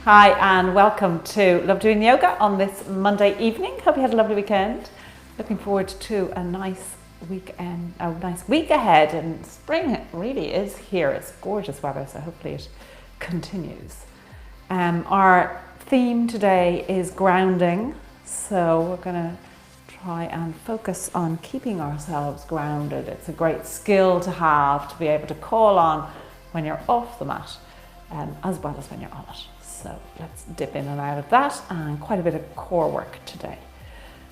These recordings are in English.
Hi and welcome to Love Doing Yoga on this Monday evening. Hope you had a lovely weekend. Looking forward to a nice weekend, a nice week ahead, and spring really is here. It's gorgeous weather, so hopefully it continues. Our theme today is grounding, so we're going to try and focus on keeping ourselves grounded. It's a great skill to have, to be able to call on when you're off the mat, as well as when you're on it. So let's dip in and out of that, and quite a bit of core work today.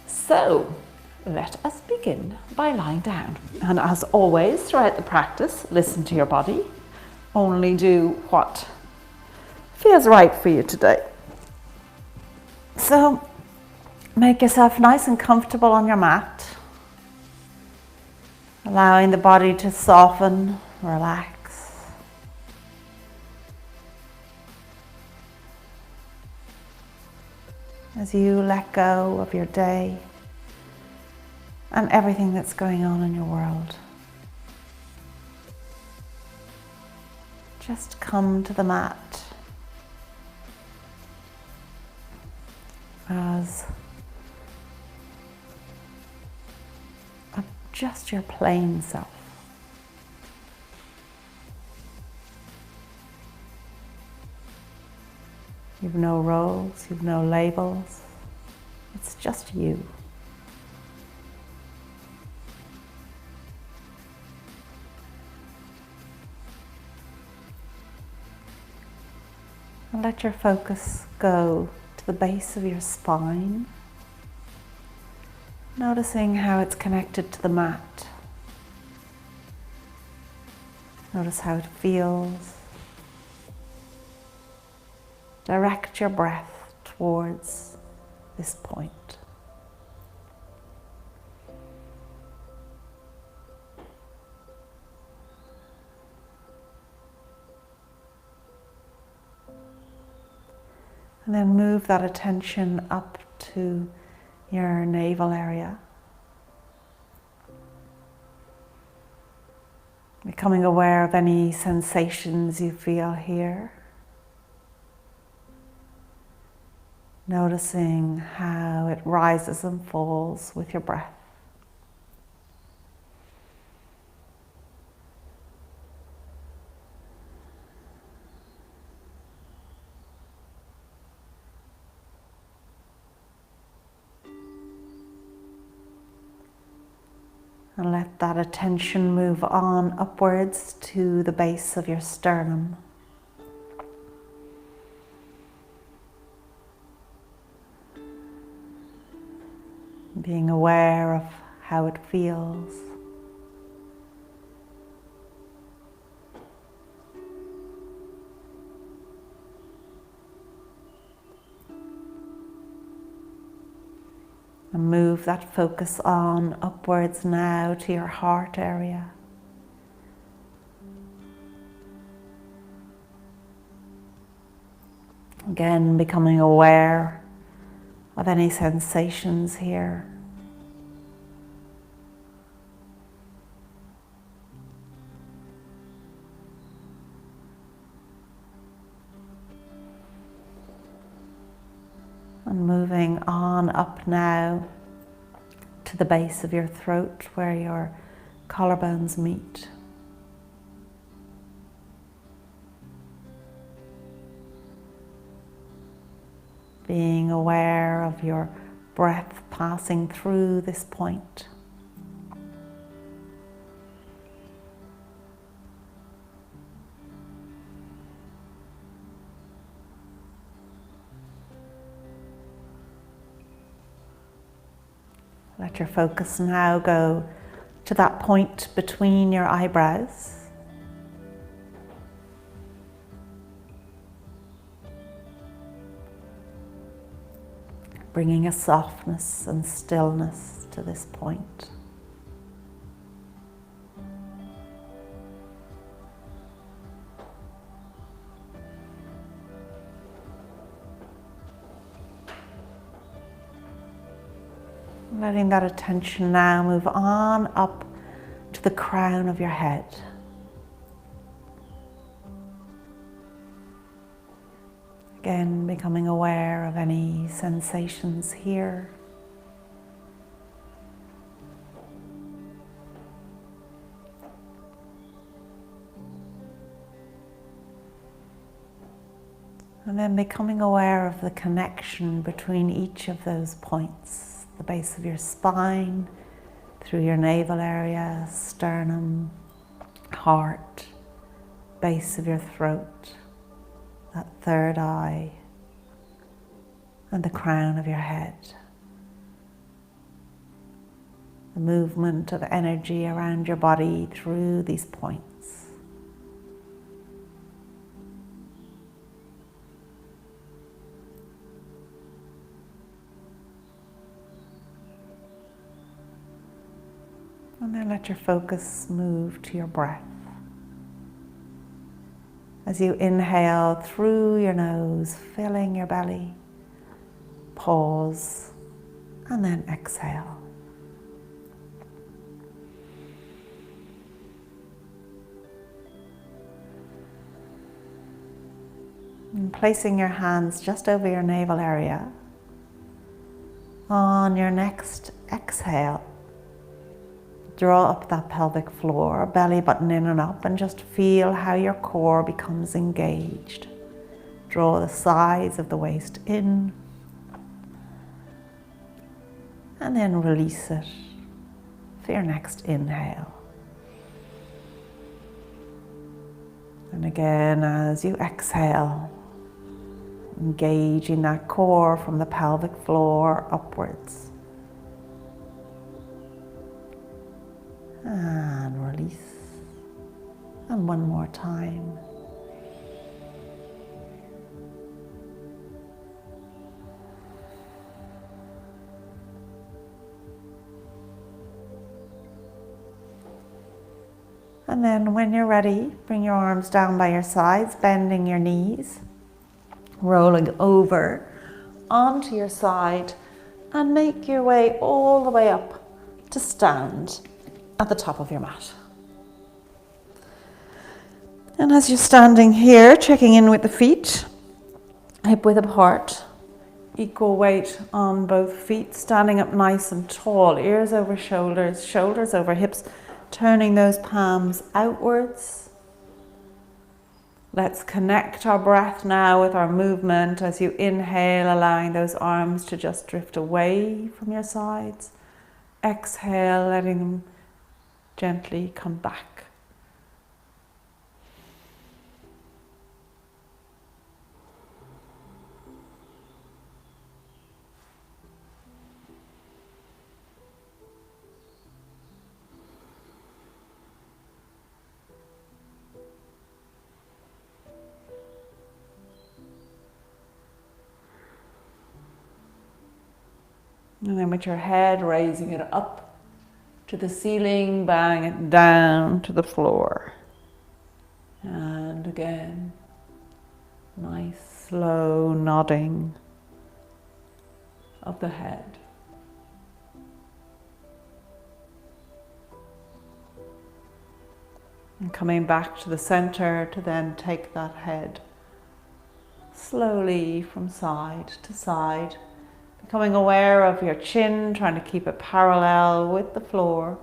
So let us begin by lying down. And as always, throughout the practice, listen to your body. Only do what feels right for you today. So make yourself nice and comfortable on your mat, allowing the body to soften, relax. As you let go of your day and everything that's going on in your world. Just come to the mat as just your plain self. You've no roles, you've no labels. It's just you. And let your focus go to the base of your spine, noticing how it's connected to the mat. Notice how it feels. Direct your breath towards this point. And then move that attention up to your navel area. Becoming aware of any sensations you feel here. Noticing how it rises and falls with your breath. And let that attention move on upwards to the base of your sternum. Being aware of how it feels. And move that focus on upwards now to your heart area. Again, becoming aware of any sensations here. And moving on up now to the base of your throat where your collarbones meet. being aware of your breath passing through this point. Let your focus now go to that point between your eyebrows. Bringing a softness and stillness to this point. Letting that attention now move on up to the crown of your head. Again, becoming aware of any sensations here. And then becoming aware of the connection between each of those points. The base of your spine, through your navel area, sternum, heart, base of your throat, that third eye, and the crown of your head. The movement of energy around your body through these points. And then let your focus move to your breath. As you inhale through your nose, filling your belly, pause, and then exhale. And placing your hands just over your navel area, on your next exhale, draw up that pelvic floor, belly button in and up, and just feel how your core becomes engaged. Draw the sides of the waist in, and then release it for your next inhale. And again, as you exhale, engaging that core from the pelvic floor upwards. And release. And one more time. And then when you're ready, bring your arms down by your sides, bending your knees, rolling over onto your side, and make your way all the way up to stand at the top of your mat. And as you're standing here, checking in with the feet, hip width apart, equal weight on both feet, standing up nice and tall, ears over shoulders, shoulders over hips, turning those palms outwards. Let's connect our breath now with our movement as you inhale, allowing those arms to just drift away from your sides. Exhale, letting them gently come back. And then with your head, raising it up to the ceiling, bang it down to the floor. And again, nice slow nodding of the head. And coming back to the center to then take that head slowly from side to side. Becoming aware of your chin, trying to keep it parallel with the floor.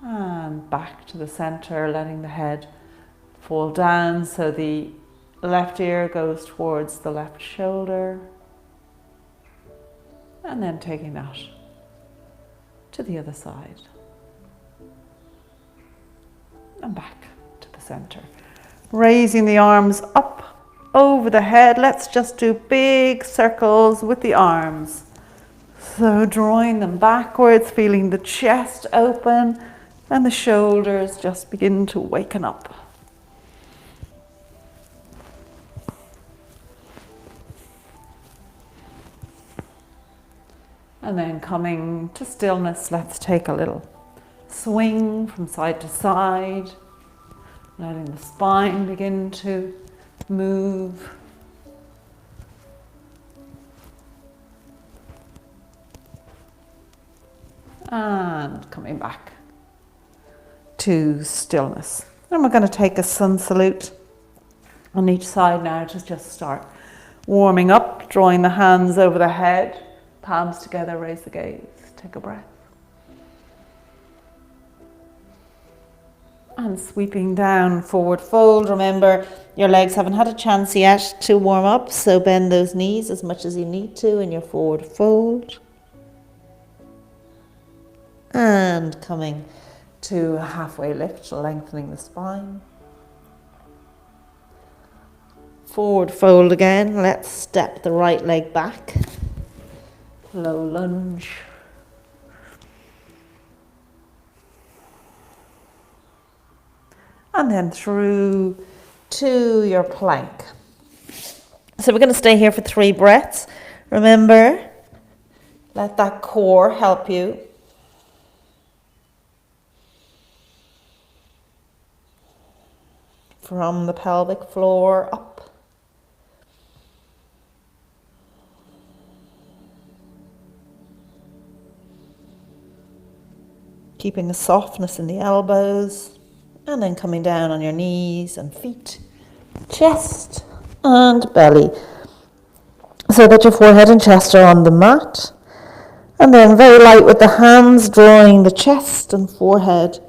And back to the center, letting the head Fall down so the left ear goes towards the left shoulder. And then taking that to the other side. And back to the center. Raising the arms up over the head. Let's just do big circles with the arms. So drawing them backwards, feeling the chest open and the shoulders just begin to waken up. And then coming to stillness, let's take a little swing from side to side, letting the spine begin to move. And coming back to stillness. And we're going to take a sun salute on each side now to just start warming up, drawing the hands over the head. Palms together, raise the gaze, take a breath. And sweeping down, forward fold. Remember, your legs haven't had a chance yet to warm up, so bend those knees as much as you need to in your forward fold. And coming to a halfway lift, lengthening the spine. Forward fold again. Let's step the right leg back. Low lunge. And then through to your plank. So we're going to stay here for 3 breaths. Remember, let that core help you. From the pelvic floor up. Keeping a softness in the elbows, and then coming down on your knees and feet, chest and belly, so that your forehead and chest are on the mat. And then very light with the hands, drawing the chest and forehead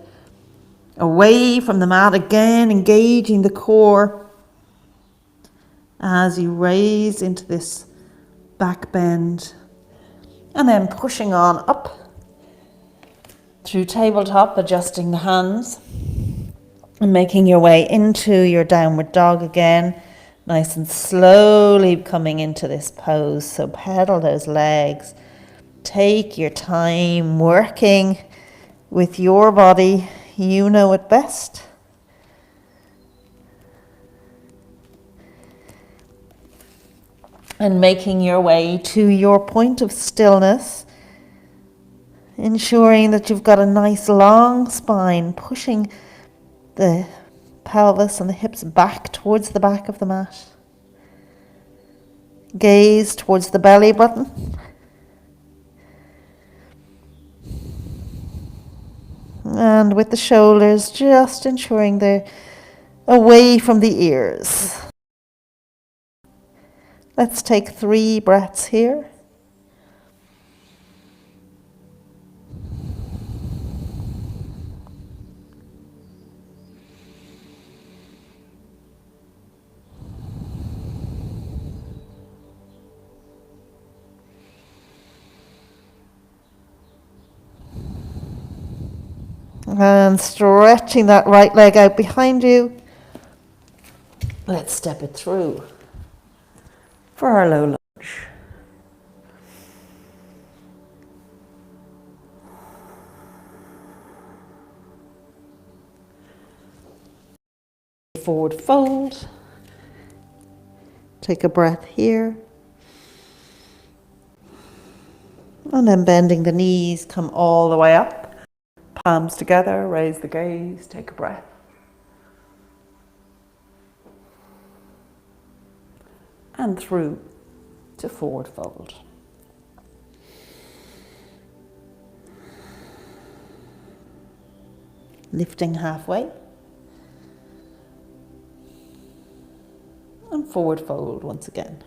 away from the mat, again engaging the core as you raise into this back bend, and then pushing on up through tabletop, adjusting the hands and making your way into your downward dog again, nice and slowly coming into this pose. So pedal those legs, take your time working with your body, you know it best. And making your way to your point of stillness, ensuring that you've got a nice long spine, pushing the pelvis and the hips back towards the back of the mat. Gaze towards the belly button. And with the shoulders, just ensuring they're away from the ears. Let's take 3 breaths here. And stretching that right leg out behind you. Let's step it through for our low lunge. Forward fold. Take a breath here. And then bending the knees, come all the way up. Palms together, raise the gaze, take a breath. And through to forward fold. Lifting halfway. And forward fold once again.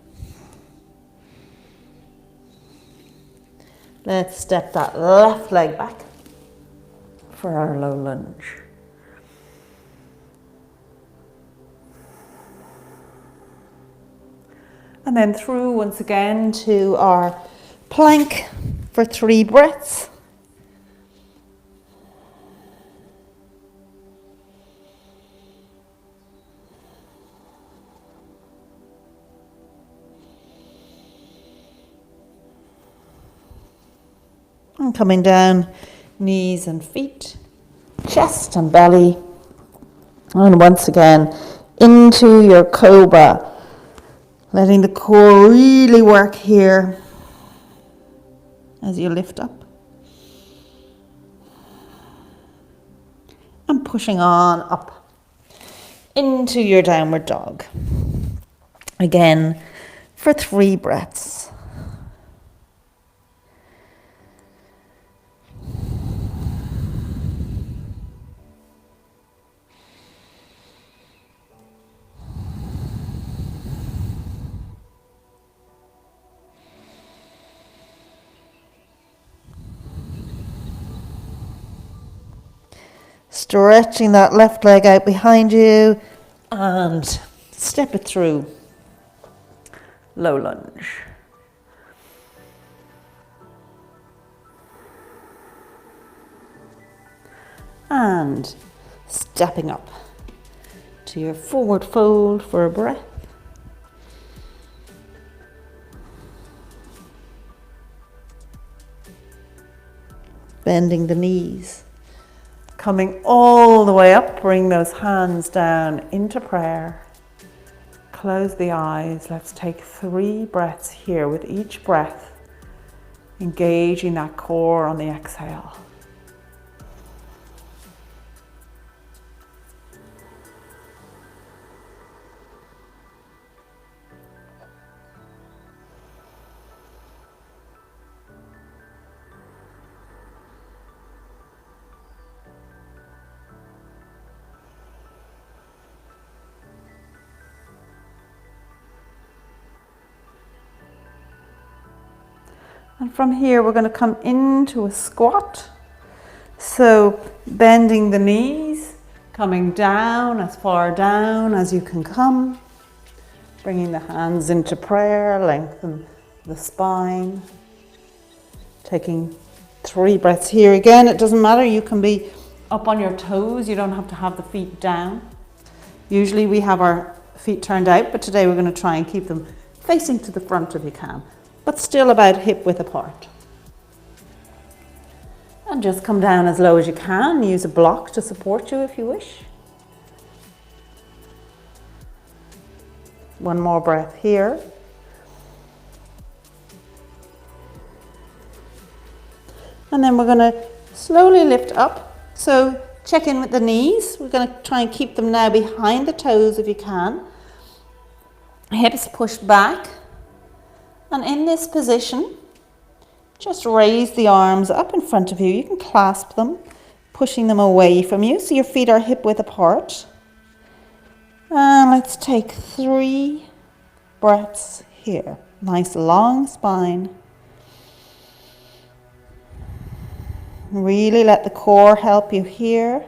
Let's step that left leg back for our low lunge. And then through once again to our plank for 3 breaths. And coming down, knees and feet, chest and belly. And once again, into your cobra. Letting the core really work here as you lift up. And pushing on up into your downward dog. Again, for 3 breaths. Stretching that left leg out behind you and step it through. Low lunge. And stepping up to your forward fold for a breath. Bending the knees. Coming all the way up, bring those hands down into prayer. Close the eyes. Let's take 3 breaths here with each breath, engaging that core on the exhale. And from here, we're going to come into a squat. So bending the knees, coming down as far down as you can come. Bringing the hands into prayer, lengthen the spine. Taking 3 breaths here. Again, it doesn't matter. You can be up on your toes. You don't have to have the feet down. Usually we have our feet turned out, but today we're going to try and keep them facing to the front if you can, but still about hip width apart. And just come down as low as you can. Use a block to support you if you wish. One more breath here. And then we're going to slowly lift up. So check in with the knees. We're going to try and keep them now behind the toes if you can. Hips pushed back. And in this position, just raise the arms up in front of you. You can clasp them, pushing them away from you so your feet are hip width apart. And let's take 3 breaths here. Nice long spine. Really let the core help you here.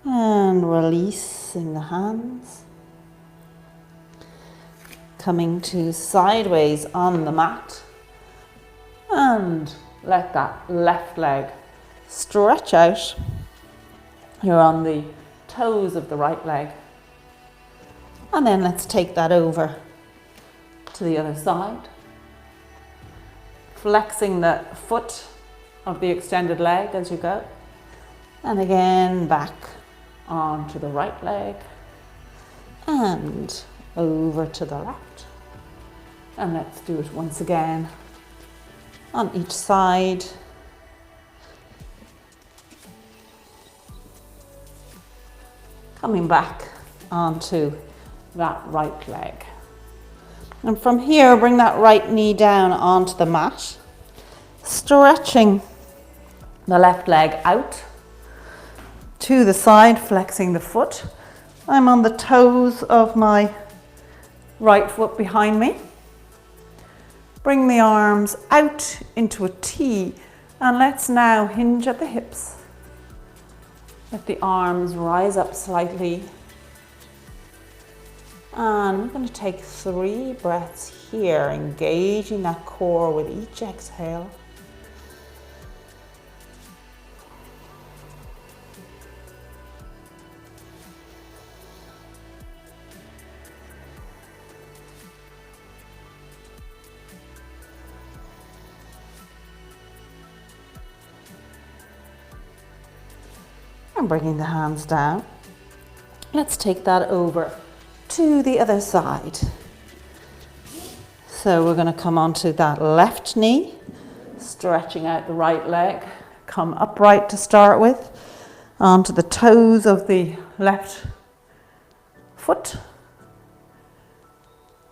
And releasing the hands. Coming to sideways on the mat. And let that left leg stretch out. You're on the toes of the right leg. And then let's take that over to the other side. Flexing the foot of the extended leg as you go. And again back onto the right leg. And over to the left. And let's do it once again on each side. Coming back onto that right leg. And from here, bring that right knee down onto the mat. Stretching the left leg out to the side, flexing the foot. I'm on the toes of my right foot behind me. Bring the arms out into a T, and let's now hinge at the hips. Let the arms rise up slightly. And we're going to take 3 breaths here, engaging that core with each exhale. And bringing the hands down. Let's take that over to the other side. So we're going to come onto that left knee, stretching out the right leg, come upright to start with, onto the toes of the left foot,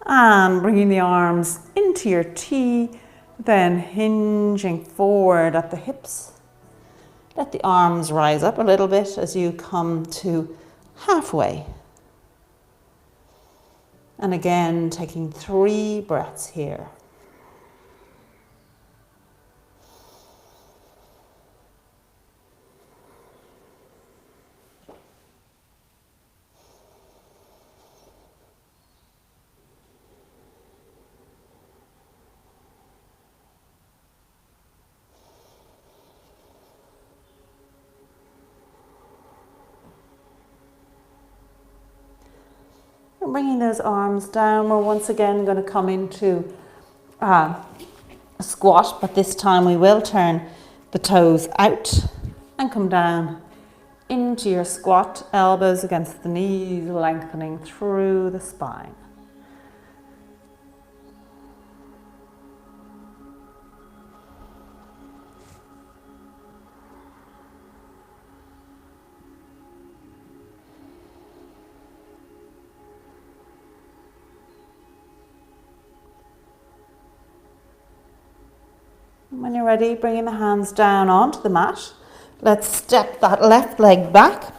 and bringing the arms into your T, then hinging forward at the hips. Let the arms rise up a little bit as you come to halfway. And again, taking 3 breaths here. And bringing those arms down, we're once again going to come into a squat, but this time we will turn the toes out and come down into your squat, elbows against the knees, lengthening through the spine. When you're ready, bringing the hands down onto the mat. Let's step that left leg back,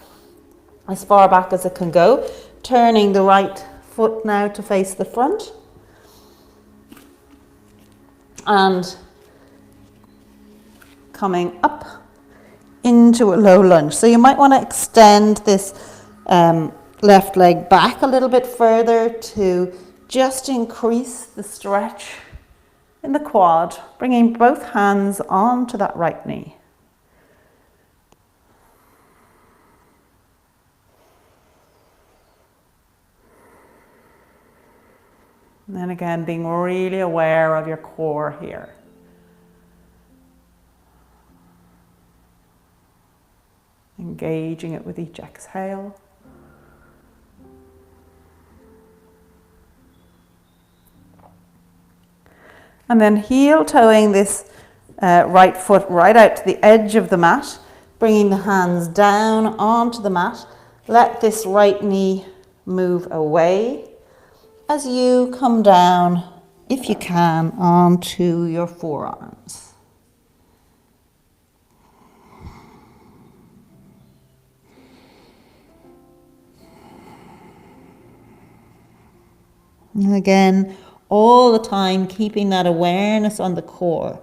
as far back as it can go, turning the right foot now to face the front. And coming up into a low lunge. So you might want to extend this left leg back a little bit further to just increase the stretch in the quad, bringing both hands onto that right knee. And then again, being really aware of your core here. Engaging it with each exhale. And then heel toeing this right foot right out to the edge of the mat, bringing the hands down onto the mat. Let this right knee move away as you come down, if you can, onto your forearms. And again, all the time, keeping that awareness on the core.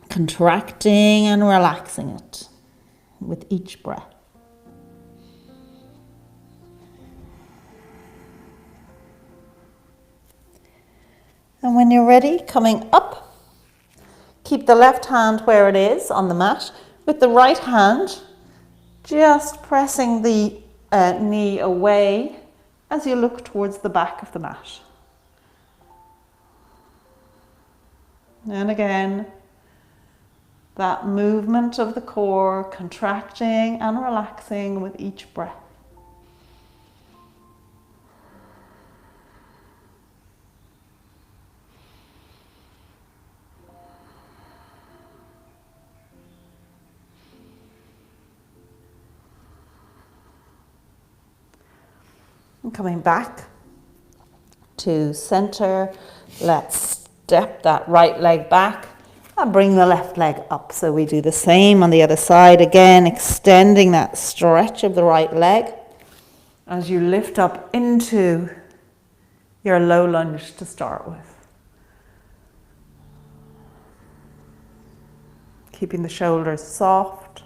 Contracting and relaxing it with each breath. And when you're ready, coming up, keep the left hand where it is on the mat, with the right hand just pressing the knee away as you look towards the back of the mat. And again, that movement of the core, contracting and relaxing with each breath. And coming back to center, let's step that right leg back and bring the left leg up. So we do the same on the other side. Again, extending that stretch of the right leg as you lift up into your low lunge to start with. Keeping the shoulders soft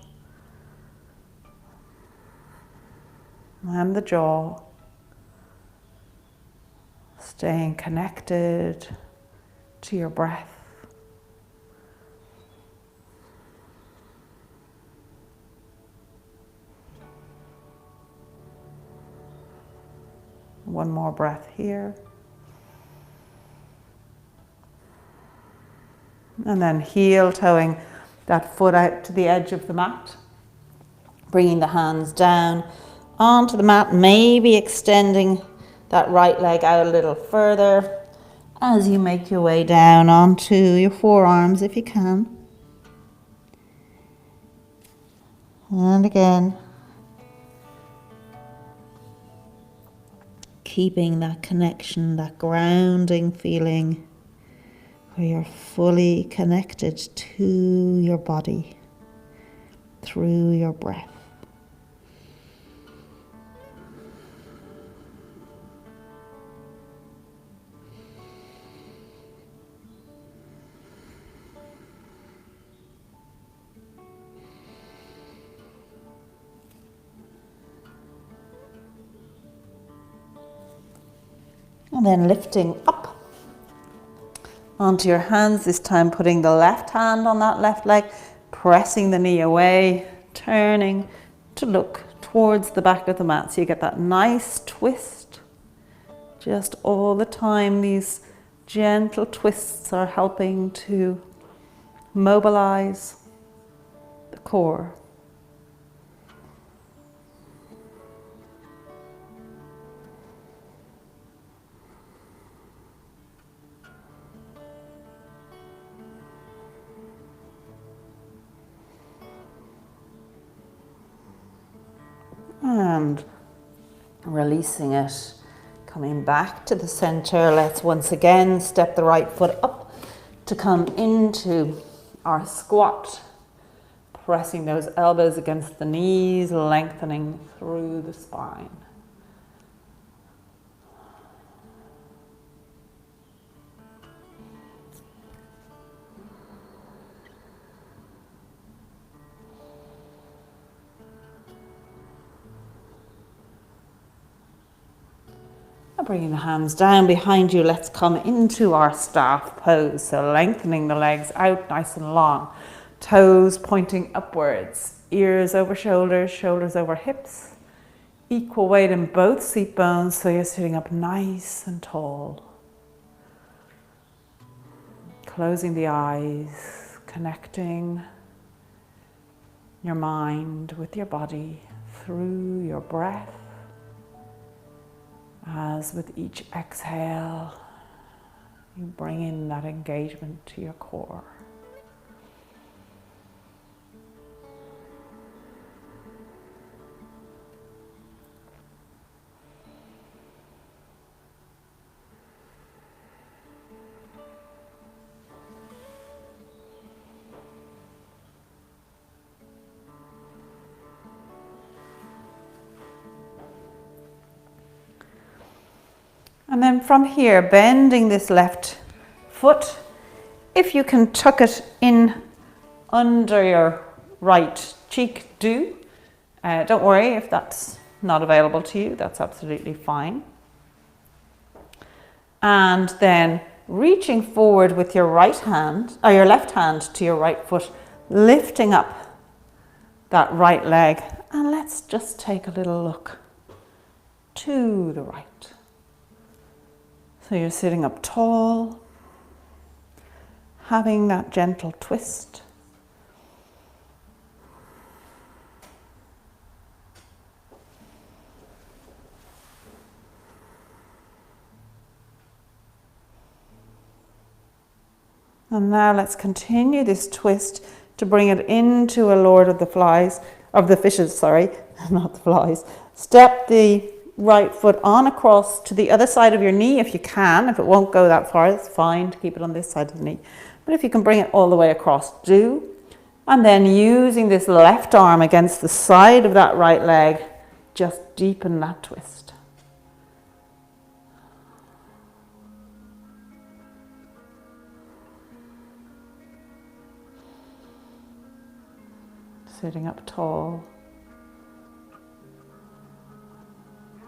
and the jaw. Staying connected to your breath. One more breath here. And then heel toeing that foot out to the edge of the mat. Bringing the hands down onto the mat, maybe extending that right leg out a little further as you make your way down onto your forearms if you can. And again, keeping that connection, that grounding feeling where you're fully connected to your body through your breath. And then lifting up onto your hands, this time putting the left hand on that left leg, pressing the knee away, turning to look towards the back of the mat. So you get that nice twist. Just all the time, these gentle twists are helping to mobilize the core. And releasing it, coming back to the center. Let's once again step the right foot up to come into our squat. Pressing those elbows against the knees, lengthening through the spine. Bringing the hands down behind you, let's come into our staff pose. So lengthening the legs out nice and long. Toes pointing upwards. Ears over shoulders, shoulders over hips. Equal weight in both seat bones, so you're sitting up nice and tall. Closing the eyes, connecting your mind with your body through your breath. As with each exhale, you bring in that engagement to your core. And then from here, bending this left foot, if you can tuck it in under your right cheek, do. Don't worry if that's not available to you, that's absolutely fine. And then reaching forward with your right hand, or your left hand to your right foot, lifting up that right leg. And let's just take a little look to the right. So you're sitting up tall, having that gentle twist. And now let's continue this twist to bring it into a Lord of the Fishes, not the flies. Step the right foot on across to the other side of your knee if you can. If it won't go that far, it's fine to keep it on this side of the knee. But if you can bring it all the way across, do. And then using this left arm against the side of that right leg, just deepen that twist. Sitting up tall.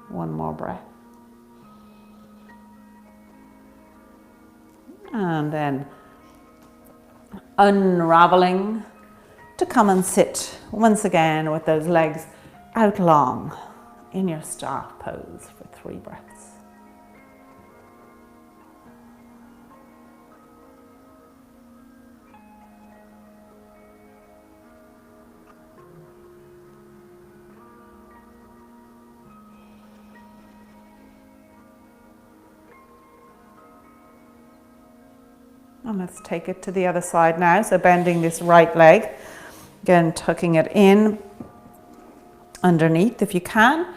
One more breath. And then unraveling to come and sit once again with those legs out long in your staff pose for 3 breaths. And let's take it to the other side now. So bending this right leg, again tucking it in underneath if you can,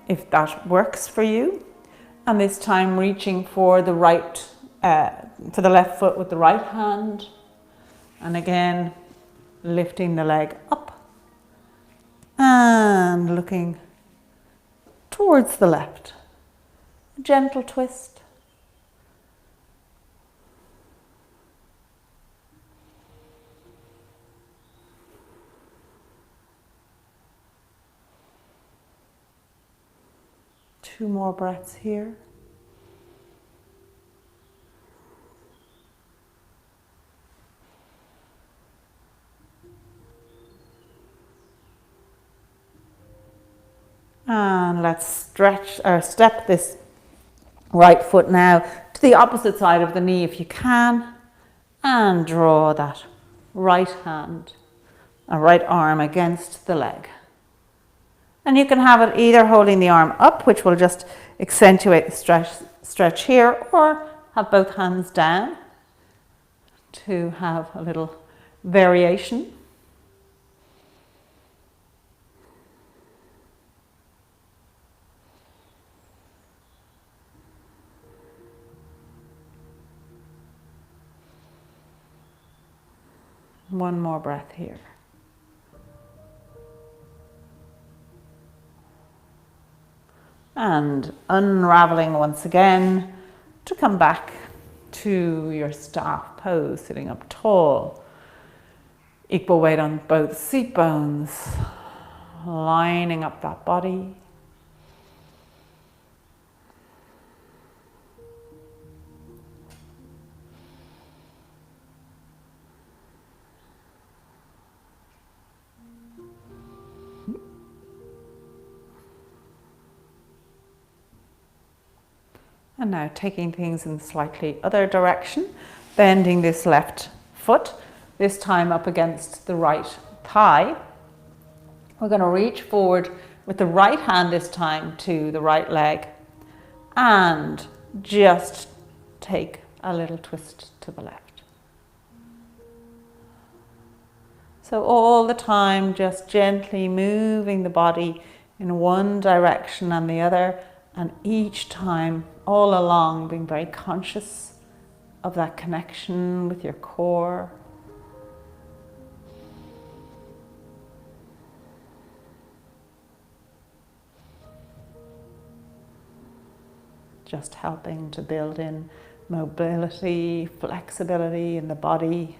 if that works for you. And this time reaching for the for the left foot with the right hand. And again, lifting the leg up and looking towards the left. A gentle twist. Two more breaths here. And let's stretch or step this right foot now to the opposite side of the knee if you can, and draw that right hand or right arm against the leg. And you can have it either holding the arm up, which will just accentuate the stretch here, or have both hands down to have a little variation. One more breath here. And unraveling once again to come back to your staff pose, sitting up tall. Equal weight on both seat bones, lining up that body. And now taking things in slightly other direction, bending this left foot, this time up against the right thigh. We're going to reach forward with the right hand this time to the right leg and just take a little twist to the left. So all the time just gently moving the body in one direction and the other, and each time all along being very conscious of that connection with your core. Just helping to build in mobility, flexibility in the body,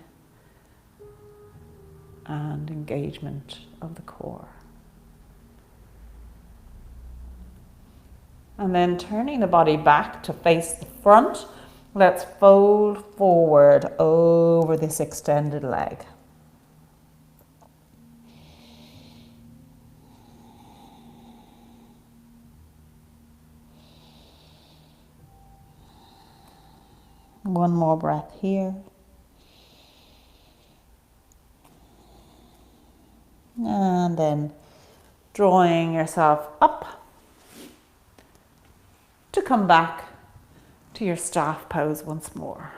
and engagement of the core. And then turning the body back to face the front, let's fold forward over this extended leg. One more breath here. And then drawing yourself up to come back to your staff pose once more.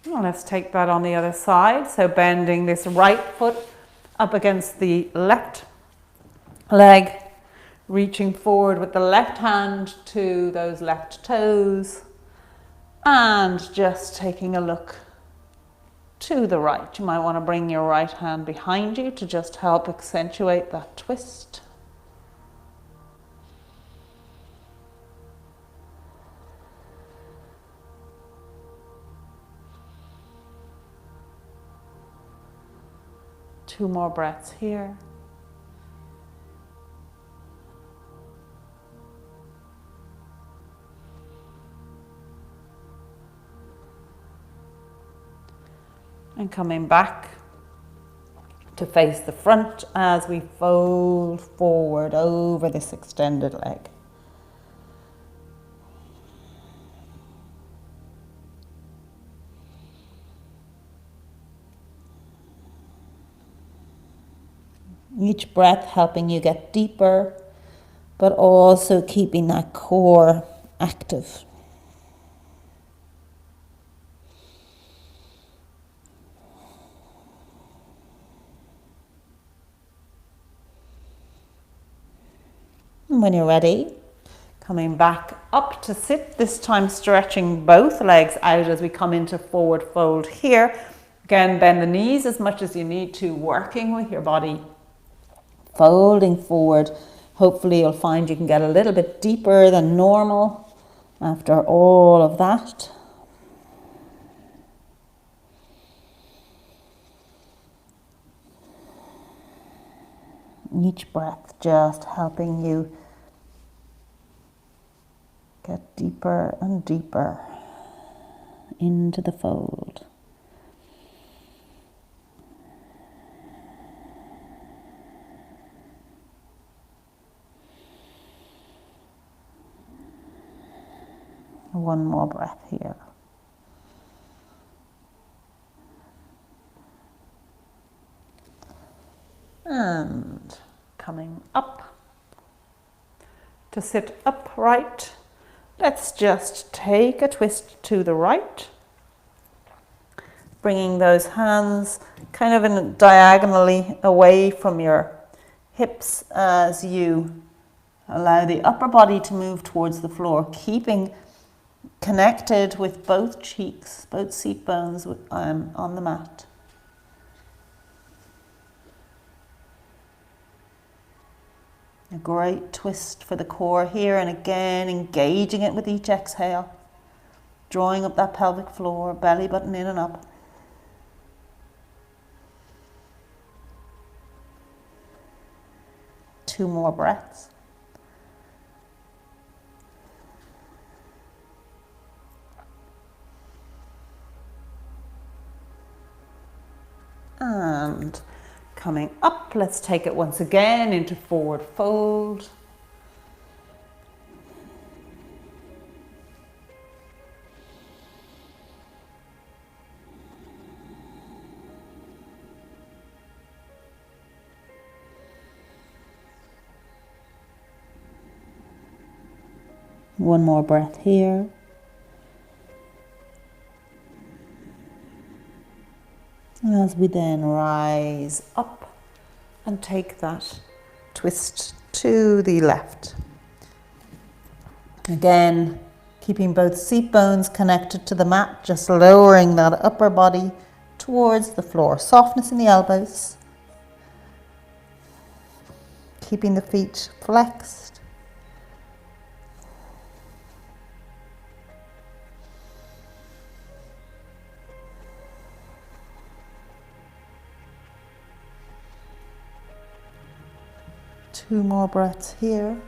Well, let's take that on the other side. So bending this right foot up against the left leg, reaching forward with the left hand to those left toes, and just taking a look to the right. You might want to bring your right hand behind you to just help accentuate that twist. Two more breaths here. And coming back to face the front as we fold forward over this extended leg. Each breath helping you get deeper, but also keeping that core active. And when you're ready, coming back up to sit, this time stretching both legs out as we come into forward fold here. Again, bend the knees as much as you need to, working with your body, folding forward. Hopefully you'll find you can get a little bit deeper than normal after all of that. Each breath just helping you get deeper and deeper into the fold. One more breath here. And coming up to sit upright. Let's just take a twist to the right, bringing those hands kind of in diagonally away from your hips as you allow the upper body to move towards the floor, keeping connected with both cheeks, both seat bones on the mat. A great twist for the core here, and again engaging it with each exhale, drawing up that pelvic floor, belly button in and up. Two more breaths. And coming up, let's take it once again into forward fold. One more breath here. And as we then rise up and take that twist to the left. Again, keeping both seat bones connected to the mat, just lowering that upper body towards the floor. Softness in the elbows. Keeping the feet flexed. Two more breaths here.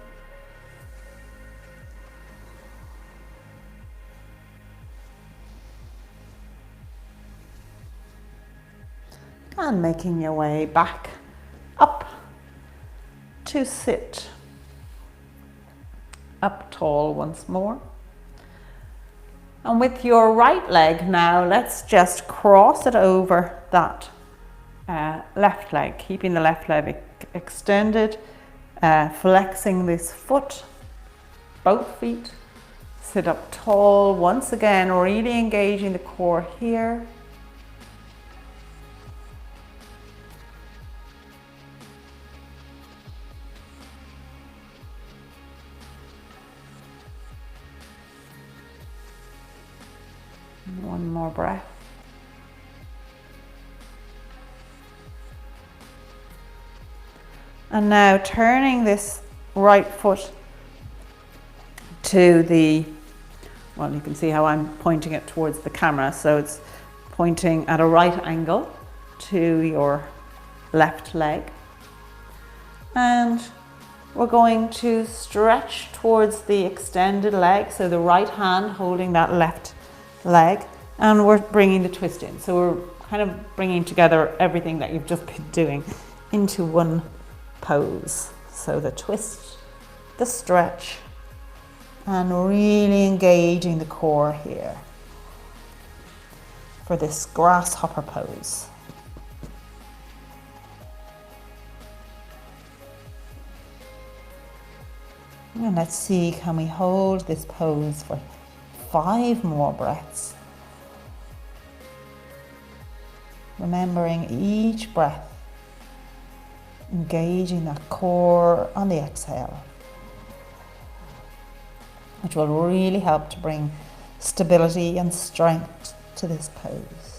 And making your way back up to sit. Up tall once more. And with your right leg now, let's just cross it over that left leg, keeping the left leg extended. Flexing this foot, both feet, sit up tall once again, really engaging the core here. One more breath. And now turning this right foot to the, well, you can see how I'm pointing it towards the camera. So it's pointing at a right angle to your left leg. And we're going to stretch towards the extended leg. So the right hand holding that left leg, and we're bringing the twist in. So we're kind of bringing together everything that you've just been doing into one pose. So the twist, the stretch, and really engaging the core here for this grasshopper pose. And let's see, can we hold this pose for 5 more breaths? Remembering each breath, engaging that core on the exhale, which will really help to bring stability and strength to this pose.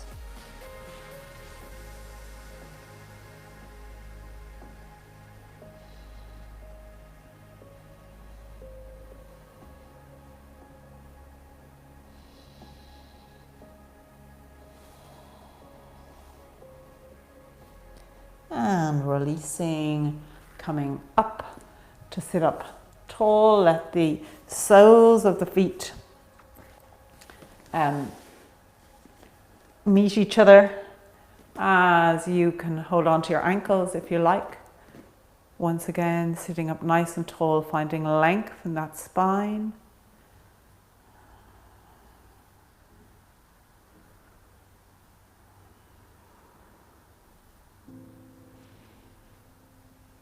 And releasing, coming up to sit up tall. Let the soles of the feet meet each other, as you can hold on to your ankles if you like. Once again, sitting up nice and tall, finding length in that spine.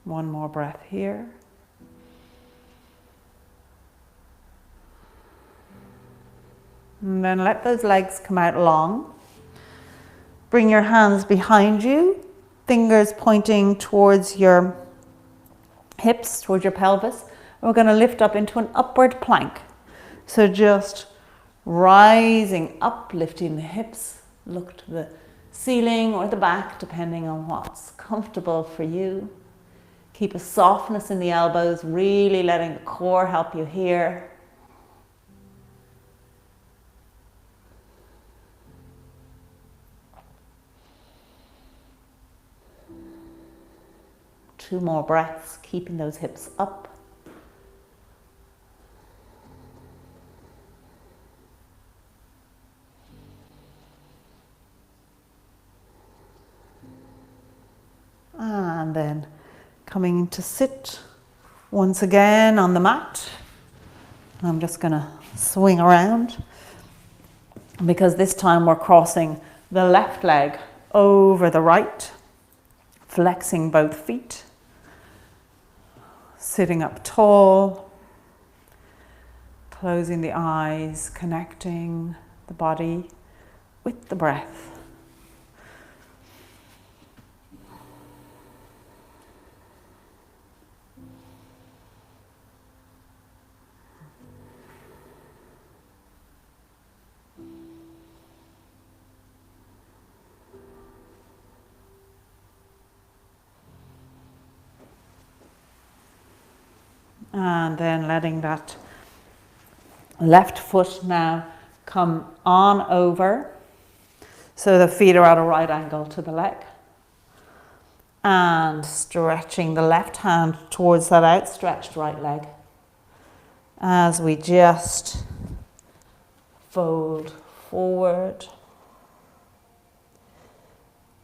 One more breath here. And then let those legs come out long. Bring your hands behind you, fingers pointing towards your hips, towards your pelvis. And we're going to lift up into an upward plank. So just rising up, lifting the hips, look to the ceiling or the back, depending on what's comfortable for you. Keep a softness in the elbows, really letting the core help you here. Two more breaths, keeping those hips up. And then coming to sit once again on the mat. I'm just going to swing around, because this time we're crossing the left leg over the right, flexing both feet, sitting up tall, closing the eyes, connecting the body with the breath. And then letting that left foot now come on over. So the feet are at a right angle to the leg. And stretching the left hand towards that outstretched right leg. As we just fold forward.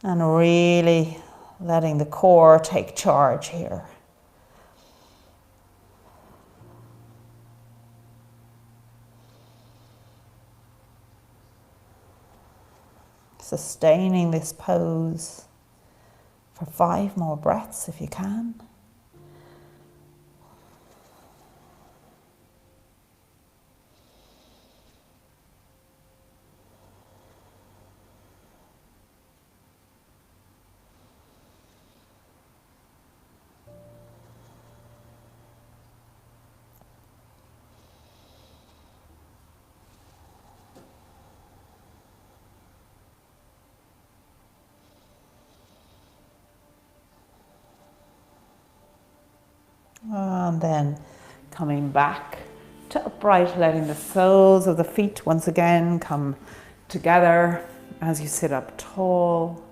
And really letting the core take charge here. Sustaining this pose for 5 more breaths if you can. And then coming back to upright, letting the soles of the feet once again come together as you sit up tall.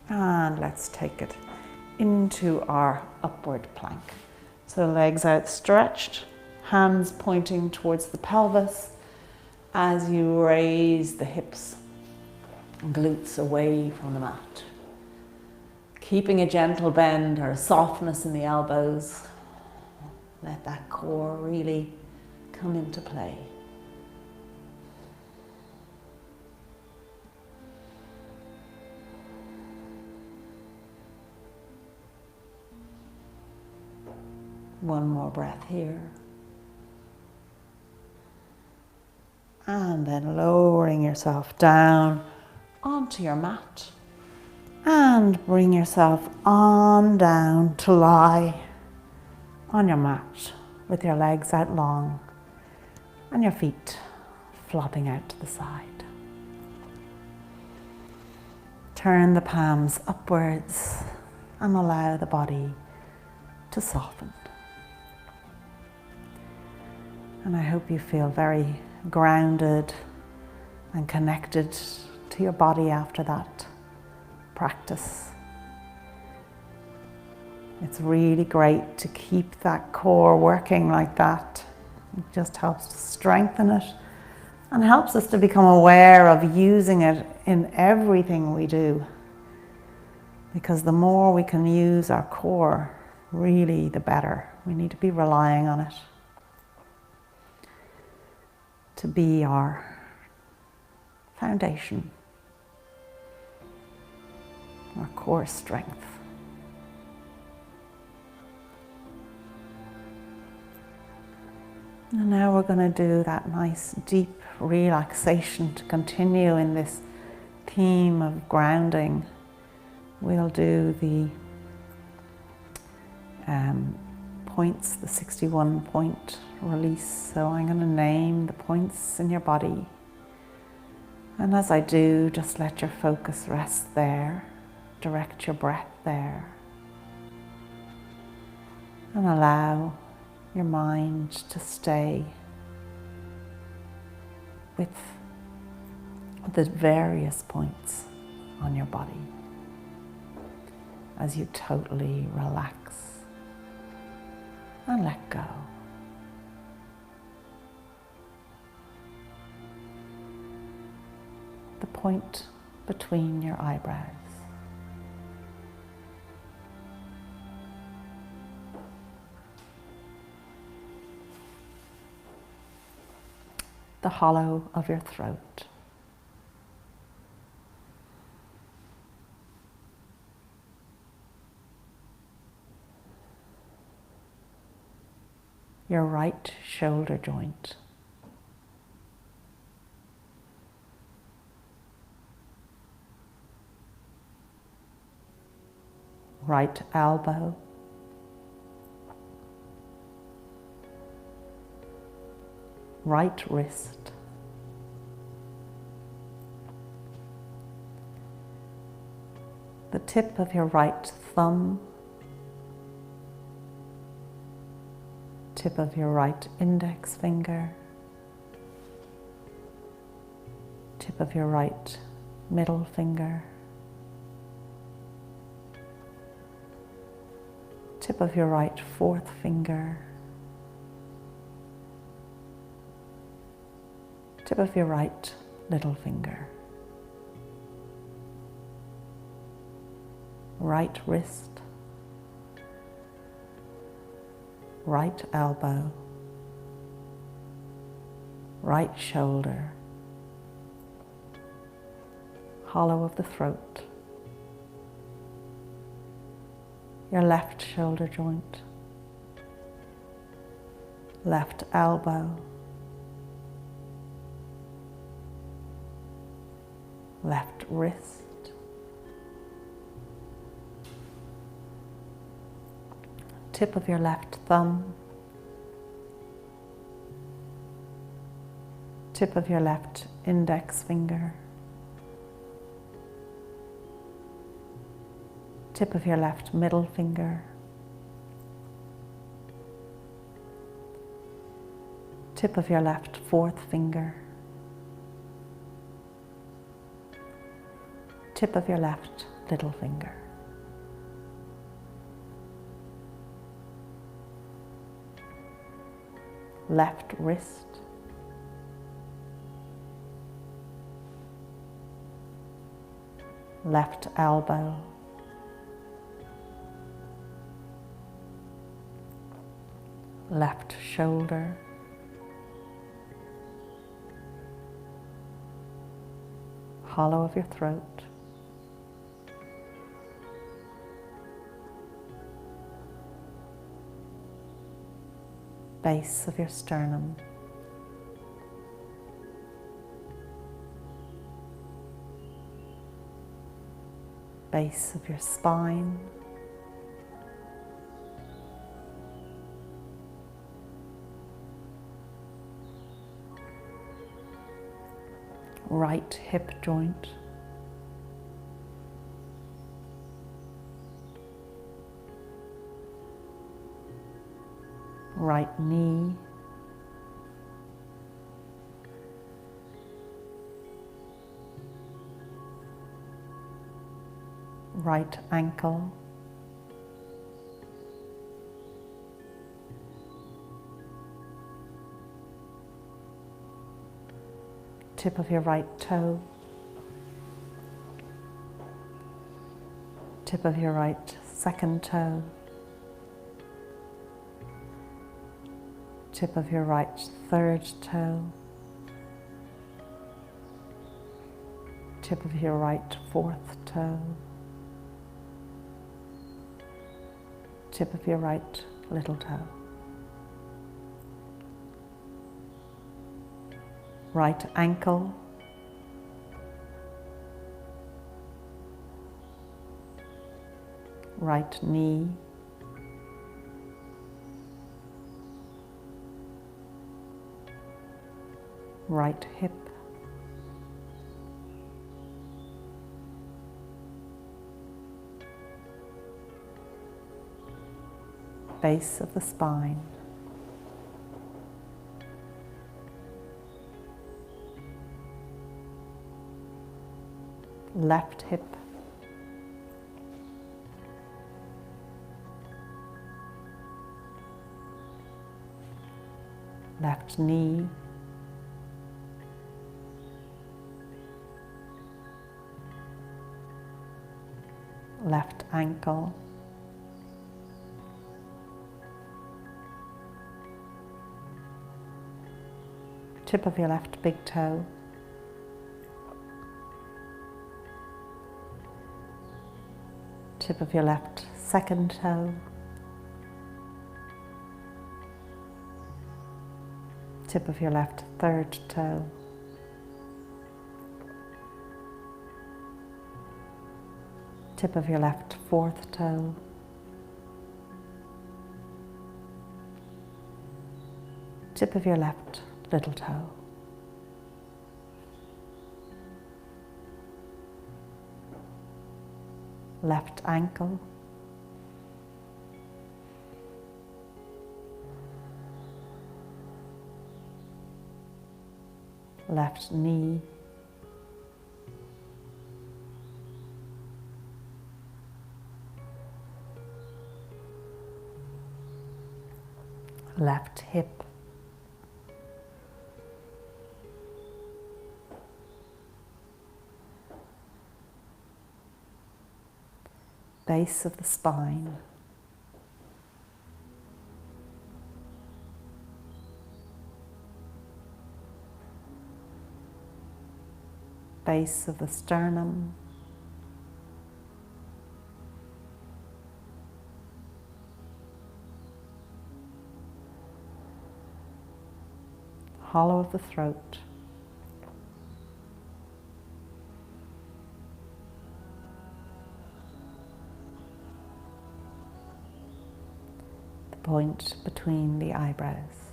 And let's take it into our upward plank. So legs outstretched, hands pointing towards the pelvis as you raise the hips and glutes away from the mat. Keeping a gentle bend or a softness in the elbows. Let that core really come into play. One more breath here. And then lowering yourself down onto your mat. And bring yourself on down to lie on your mat with your legs out long and your feet flopping out to the side. Turn the palms upwards and allow the body to soften. And I hope you feel very grounded and connected to your body after that practice. It's really great to keep that core working like that. It just helps to strengthen it and helps us to become aware of using it in everything we do. Because the more we can use our core, really the better. We need to be relying on it to be our foundation, our core strength. And now we're going to do that nice deep relaxation to continue in this theme of grounding. We'll do the points, the 61 point release. So I'm going to name the points in your body. And as I do, just let your focus rest there. Direct your breath there. And allow your mind to stay with the various points on your body as you totally relax and let go. The point between your eyebrows. The hollow of your throat. Your right shoulder joint. Right elbow. Right wrist. The tip of your right thumb. Tip of your right index finger. Tip of your right middle finger. Tip of your right fourth finger. Tip of your right little finger. Right wrist. Right elbow. Right shoulder. Hollow of the throat. Your left shoulder joint. Left elbow. Left wrist. Tip of your left thumb. tip of your left index finger, tip of your left middle finger, tip of your left fourth finger, tip of your left little finger. Left wrist, left elbow, left shoulder, hollow of your throat, base of your sternum, base of your spine, right hip joint, right knee, right ankle, tip of your right toe, tip of your right second toe, tip of your right third toe, tip of your right fourth toe, tip of your right little toe, right ankle, right knee, right hip, base of the spine, left hip, left knee, left ankle, tip of your left big toe, tip of your left second toe, tip of your left third toe, tip of your left fourth toe, tip of your left little toe. Left ankle, left knee, left hip, base of the spine, base of the sternum, hollow of the throat, the point between the eyebrows.